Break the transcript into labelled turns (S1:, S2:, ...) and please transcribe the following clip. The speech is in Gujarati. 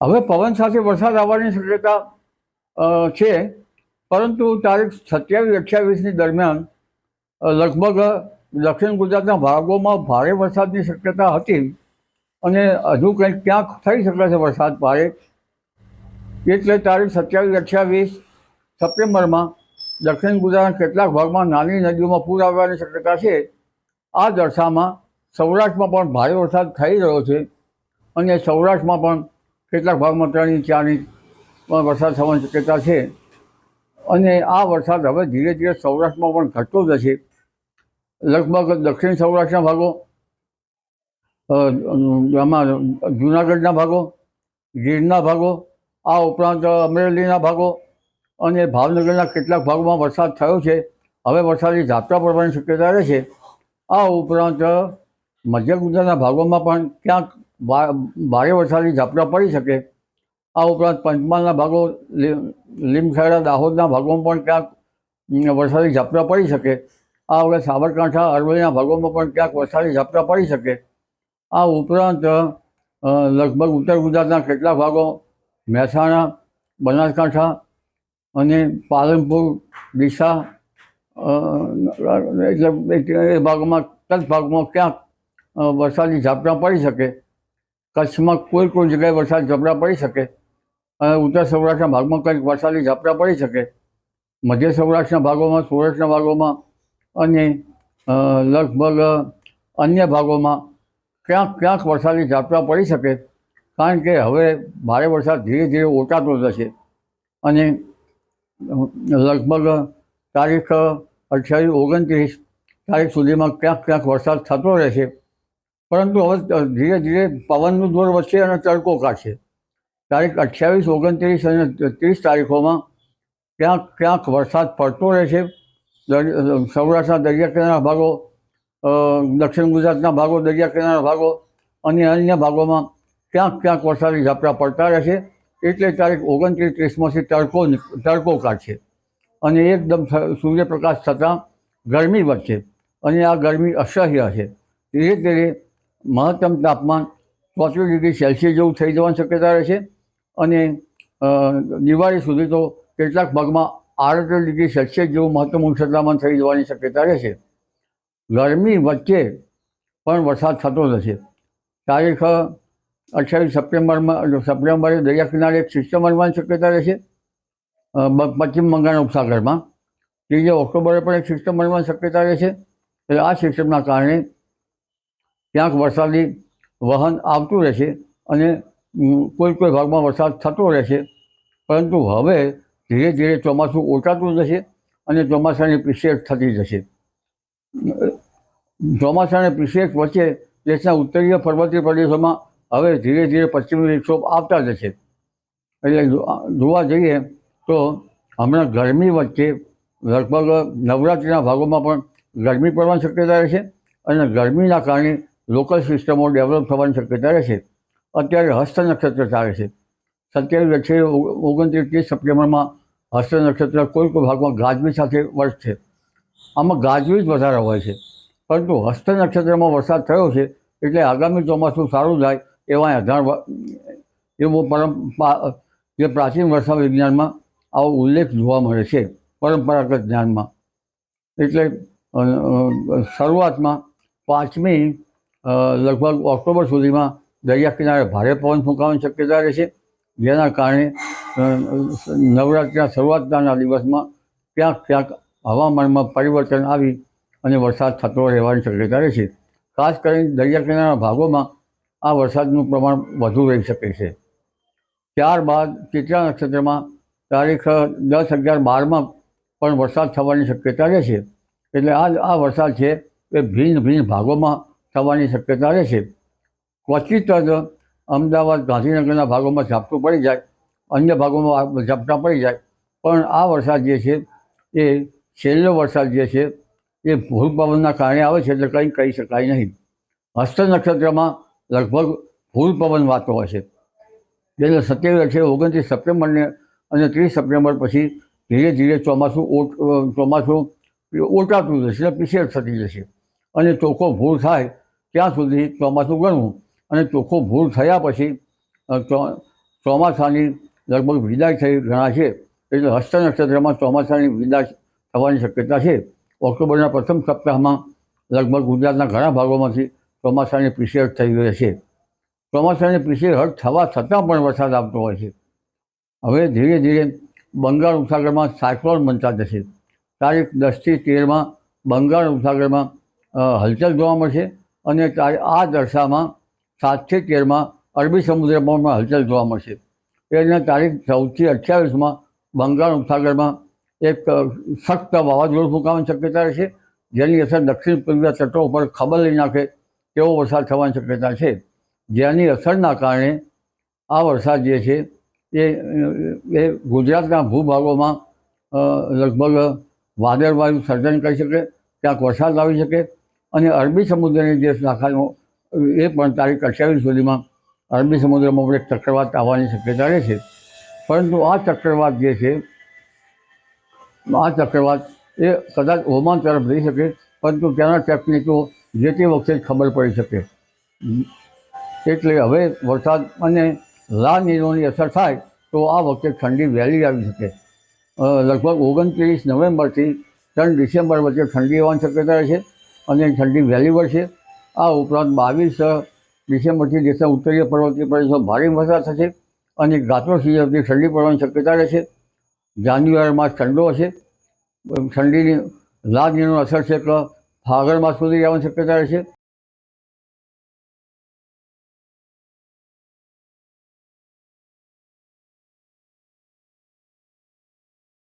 S1: હવે પવન સાથે વરસાદ આવવાની શક્યતા છે, પરંતુ તારીખ 27-28ની દરમિયાન લગભગ દક્ષિણ ગુજરાતના ભાગોમાં ભારે વરસાદની શક્યતા હતી અને હજુ કંઈક ક્યાંક થઈ શકે છે વરસાદ ભારે. એટલે તારીખ 27-28 સપ્ટેમ્બરમાં દક્ષિણ ગુજરાતના કેટલાક ભાગમાં નાની નદીઓમાં પૂર આવવાની શક્યતા છે. આ દશામાં સૌરાષ્ટ્રમાં પણ ભારે વરસાદ થઈ રહ્યો છે અને સૌરાષ્ટ્રમાં પણ કેટલાક ભાગમાં 3 ઇંચ 4 ઇંચ વરસાદ થવાની શક્યતા છે. અને આ વરસાદ હવે ધીરે ધીરે સૌરાષ્ટ્રમાં પણ ઘટતો જશે. લગભગ દક્ષિણ સૌરાષ્ટ્રના ભાગો, આમાં જૂનાગઢના ભાગો, ગીરના ભાગો, આ ઉપરાંત અમરેલીના ભાગો અને ભાવનગરના કેટલાક ભાગોમાં વરસાદ થયો છે. હવે વરસાદી ઝાપટા પડવાની શક્યતા રહેશે. આ ઉપરાંત મધ્ય ગુજરાતના ભાગોમાં પણ ક્યાંક ભારે વરસાદી ઝાપટા પડી શકે. આ ઉપરાંત પંચમહાલના ભાગો, લીમખેડા, દાહોદના ભાગોમાં પણ ક્યાંક વરસાદી ઝાપટા પડી શકે. આ વખતે સાબરકાંઠા, અરવલ્લીના ભાગોમાં પણ ક્યાંક વરસાદી ઝાપટા પડી શકે. આ ઉપરાંત લગભગ ઉત્તર ગુજરાતના કેટલાક ભાગો, મહેસાણા, બનાસકાંઠા અને પાલનપુર, ડીસા, એટલે એ ભાગોમાં, કચ્છ ભાગમાં ક્યાંક વરસાદી ઝાપટા પડી શકે. કચ્છમાં કોઈ જગ્યાએ વરસાદ ઝાપટા પડી શકે. અને ઉત્તર સૌરાષ્ટ્રના ભાગમાં કંઈક વરસાદી ઝાપટા પડી શકે. મધ્ય સૌરાષ્ટ્રના ભાગોમાં, સૌરાષ્ટ્રના ભાગોમાં અને લગભગ અન્ય ભાગોમાં ક્યાંક વરસાદી ઝાપટા પડી શકે. કારણ કે હવે ભારે વરસાદ ધીરે ધીરે ઓછાતો જશે અને લગભગ તારીખ 28-29 તારીખ સુધીમાં ક્યાંક વરસાદ થતો રહેશે. પરંતુ હવે ધીરે ધીરે પવનનું જોર વધશે અને તડકો કાઢશે. તારીખ 28, 29 અને 30 તારીખોમાં ક્યાંક વરસાદ પડતો રહેશે. સૌરાષ્ટ્રના દરિયા કિનારાના ભાગો, દક્ષિણ ગુજરાતના ભાગો, દરિયા કિનારાના ભાગો અને અન્ય ભાગોમાં ક્યાંક વરસાદી ઝાપટા પડતા રહેશે. એટલે તારીખ 29-30માંથી તડકો કાઢશે અને એકદમ સૂર્યપ્રકાશ થતાં ગરમી વધશે અને આ ગરમી અસહ્ય છે. ધીરે ધીરે મહત્તમ તાપમાન 34 ડિગ્રી સેલ્સિયસ જેવું થઈ જવાની શક્યતા રહેશે અને દિવાળી સુધી તો કેટલાક ભાગમાં 38 ડિગ્રી સેલ્સિયસ જેવું મહત્તમ ઊંચું તાપમાન થઈ જવાની શક્યતા રહેશે. ગરમી વચ્ચે પણ વરસાદ થતો રહેશે. તારીખ 28 સપ્ટેમ્બરે દરિયા કિનારે એક સિસ્ટમ બનવાની શક્યતા રહેશે પશ્ચિમ બંગાળના ઉપસાગરમાં. 3 ઓક્ટોબરે પણ એક સિસ્ટમ બનવાની શક્યતા રહેશે. એટલે આ સિસ્ટમના કારણે ક્યાંક વરસાદી વહન આવતું રહેશે અને કોઈ ભાગમાં વરસાદ થતો રહેશે. પરંતુ હવે ધીરે ધીરે ચોમાસું ઓછાતું જશે અને ચોમાસાની પીસેક થતી જશે. ચોમાસાની પીસેક વચ્ચે દેશના ઉત્તરીય પર્વતીય પ્રદેશોમાં હવે ધીરે ધીરે પશ્ચિમી વિક્ષોભ આવતા જશે. એટલે જોવા જઈએ તો હમણાં ગરમી વચ્ચે લગભગ નવરાત્રિના ભાગોમાં પણ ગરમી પડવાની શક્યતા રહેશે અને ગરમીના કારણે લોકલ સિસ્ટમો ડેવલપ થવાની શક્યતા રહેશે. અત્યારે હસ્ત નક્ષત્ર ચાલે છે. 27, 29, 30 સપ્ટેમ્બરમાં હસ્ત નક્ષત્ર કોઈ ભાગમાં ગાજવીજ સાથે વરસશે. આમાં ગાજવીજ વધારે હોય છે, પરંતુ હસ્ત નક્ષત્રમાં વરસાદ થયો છે એટલે આગામી ચોમાસું સારું જાય એવો જે પ્રાચીન વર્ષા વિજ્ઞાનમાં આવો ઉલ્લેખ જોવા મળે છે, પરંપરાગત જ્ઞાનમાં. એટલે શરૂઆતમાં 5મી લગભગ ઓક્ટોબર સુધીમાં દરિયા કિનારે ભારે પવન ફૂંકાવાની શક્યતા રહેશે, જેના કારણે નવરાત્રિના શરૂઆતના દિવસમાં ક્યાંક હવામાનમાં પરિવર્તન આવી અને વરસાદ થતો રહેવાની શક્યતા રહેશે. ખાસ કરીને દરિયા કિનારાના ભાગોમાં આ વરસાદનું પ્રમાણ વધુ રહી શકે છે. ત્યારબાદ ચિત્રા નક્ષત્રમાં તારીખ 10, 11, 12માં પણ વરસાદ થવાની શક્યતા રહેશે. એટલે આ વરસાદ છે એ ભિન્ન ભાગોમાં થવાની શક્યતા રહેશે. ક્વચિત જ અમદાવાદ, ગાંધીનગરના ભાગોમાં ઝાપટું પડી જાય, અન્ય ભાગોમાં ઝાપટા પડી જાય. પણ આ વરસાદ જે છે એ છેલ્લો વરસાદ જે છે એ ભૂલ પવનના કારણે આવે છે, એટલે કંઈ કહી શકાય નહીં. હસ્ત નક્ષત્રમાં લગભગ ભૂલ પવન વાતો હોય છે. એટલે 27, 29 સપ્ટેમ્બરને અને 30 સપ્ટેમ્બર પછી ધીરે ધીરે ચોમાસું ઓટાતું જશે, પીસેટ થતી જશે અને ચોખ્ખો ભૂલ થાય ત્યાં સુધી ચોમાસું ગણવું અને ચોખ્ખો ભૂલ થયા પછી ચોમાસાની લગભગ વિદાય થઈ ગણાશે. એટલે હસ્ત નક્ષત્રમાં ચોમાસાની વિદાય થવાની શક્યતા છે. ઓક્ટોબરના પ્રથમ સપ્તાહમાં લગભગ ગુજરાતના ઘણા ભાગોમાંથી ચોમાસાની પીછેહટ થઈ ગઈ છે. ચોમાસાની પીછેહટ થવા છતાં પણ વરસાદ આવતો હોય છે. હવે ધીરે ધીરે બંગાળ ઉપસાગરમાં સાયક્લોન બનતા જશે. તારીખ 10થી 13માં બંગાળ ઉપસાગરમાં હલચલ જોવા મળશે અને આ દશામાં 7થી 13માં અરબી સમુદ્રમાં હલચલ જોવા મળશે. એને તારીખ 14થી 28માં બંગાળ ઉપસાગરમાં એક સખ્ત વાવાઝોડું ફૂંકાવાની શક્યતા રહેશે, જેની અસર દક્ષિણ પૂર્વીય તટો ઉપર ખબર લઈ નાખે તેવો વરસાદ થવાની શક્યતા છે. જેની અસરના કારણે આ વરસાદ જે છે એ ગુજરાતના ભૂભાગોમાં લગભગ વાદળવાયુ સર્જન કરી શકે, ક્યાંક વરસાદ આવી શકે અને અરબી સમુદ્રની જે શાખાનો એ પણ તારીખ 28 સુધીમાં અરબી સમુદ્રમાં પણ એક ચક્રવાત આવવાની શક્યતા રહે છે. પરંતુ આ ચક્રવાત જે છે એ કદાચ ઓમાન તરફ જઈ શકે, પરંતુ તેના ટેકનિકો જે તે વખતે જ ખબર પડી શકે. એટલે હવે વરસાદ અને લા નીનોની અસર થાય તો આ વખતે ઠંડી વહેલી આવી શકે. લગભગ 29 નવેમ્બરથી 3 ડિસેમ્બર વચ્ચે ઠંડી આવવાની શક્યતા રહે છે અને ઠંડી વહેલી વધશે. આ ઉપરાંત 22 ડિસેમ્બરથી દેશના ઉત્તરીય પર્વતીય પ્રદેશમાં ભારે વરસાદ થશે અને ગાત્રો સિઝનથી ઠંડી પડવાની શક્યતા રહેશે. જાન્યુઆરી માસ ઠંડો હશે. ઠંડીની લા નીનો અસર છે કે ફાગણ માસ સુધી આવવાની શક્યતા રહેશે.